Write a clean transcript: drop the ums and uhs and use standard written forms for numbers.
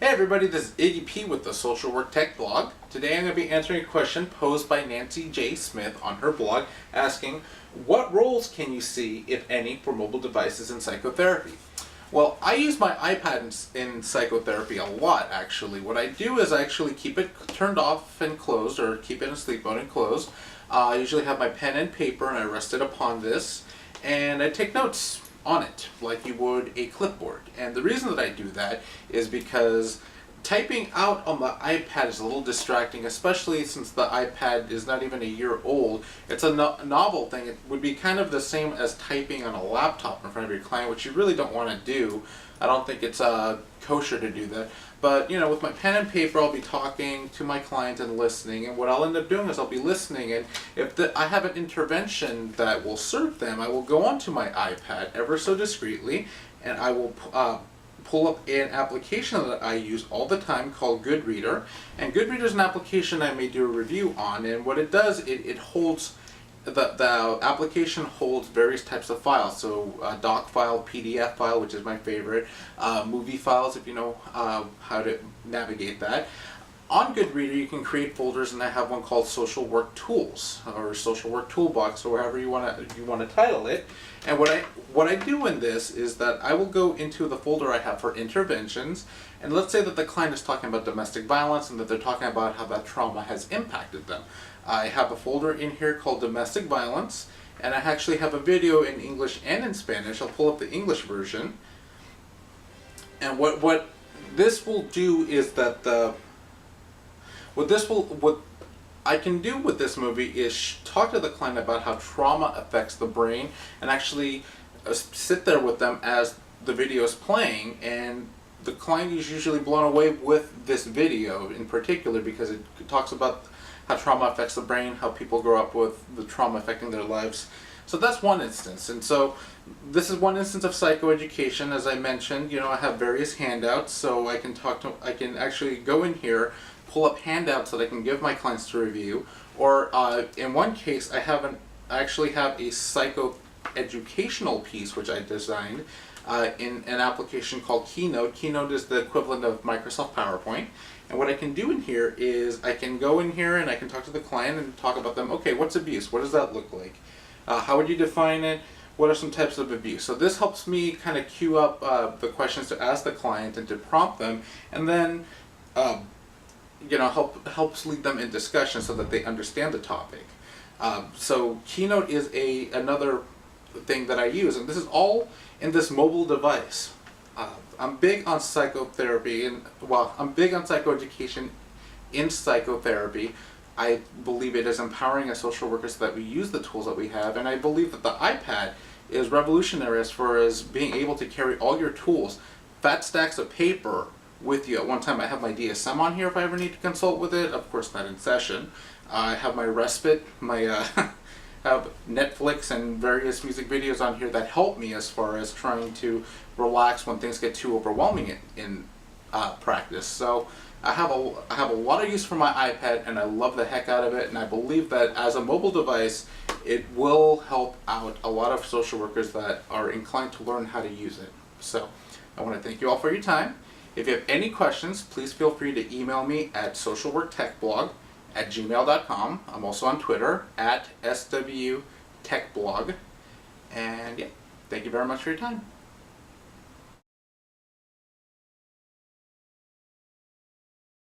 Hey everybody, this is Iggy P with the Social Work Tech blog. Today I'm going to be answering a question posed by Nancy J. Smith on her blog asking, what roles can you see, if any, for mobile devices in psychotherapy? Well, I use my iPad in psychotherapy a lot actually. What I do is I actually keep it turned off and closed, or keep it in sleep mode and closed. I usually have my pen and paper and I rest it upon this and I take notes on it like you would a clipboard. And the reason that I do that is because typing out on the iPad is a little distracting, especially since the iPad is not even a year old. It's a novel thing. It would be kind of the same as typing on a laptop in front of your client, which you really don't want to do. I don't think it's kosher to do that. But, you know, with my pen and paper, I'll be talking to my client and listening. And what I'll end up doing is I'll be listening. And if I have an intervention that will serve them, I will go onto my iPad ever so discreetly, and I will pull up an application that I use all the time called Goodreader. And Goodreader is an application I may do a review on. And what it does, it holds... The application holds various types of files, so doc file, PDF file, which is my favorite, movie files if you know how to navigate that. On Goodreader you can create folders, and I have one called Social Work Tools, or Social Work Toolbox, or however you want to title it. And what I do in this is that I will go into the folder I have for interventions, and let's say that the client is talking about domestic violence and that they're talking about how that trauma has impacted them. I have a folder in here called Domestic Violence, and I actually have a video in English and in Spanish. I'll pull up the English version. And what this will do is that what I can do with this movie is talk to the client about how trauma affects the brain, and actually sit there with them as the video is playing, and the client is usually blown away with this video in particular because it talks about how trauma affects the brain, how people grow up with the trauma affecting their lives. So that's one instance. And so this is one instance of psychoeducation. As I mentioned, you know, I have various handouts, so I can actually go in here, pull up handouts that I can give my clients to review. Or in one case, I actually have a psychoeducational piece which I designed in an application called Keynote. Keynote is the equivalent of Microsoft PowerPoint. And what I can do in here is I can go in here and I can talk to the client and talk about them. Okay, what's abuse? What does that look like? How would you define it? What are some types of abuse? So this helps me kind of queue up the questions to ask the client and to prompt them, and then you know, helps lead them in discussion so that they understand the topic. So Keynote is another thing that I use, and this is all in this mobile device. I'm big on psychotherapy, and well, I'm big on psychoeducation in psychotherapy. I believe it is empowering as social workers so that we use the tools that we have, and I believe that the iPad is revolutionary as far as being able to carry all your tools, fat stacks of paper, with you. At one time I have my DSM on here if I ever need to consult with it, of course not in session. I have my respite, my have Netflix and various music videos on here that help me as far as trying to relax when things get too overwhelming in practice. So I have a lot of use for my iPad, and I love the heck out of it, and I believe that as a mobile device it will help out a lot of social workers that are inclined to learn how to use it. So I want to thank you all for your time. If you have any questions, please feel free to email me at socialworktechblog@gmail.com. I'm also on Twitter @SWTechblog. And yeah, thank you very much for your time.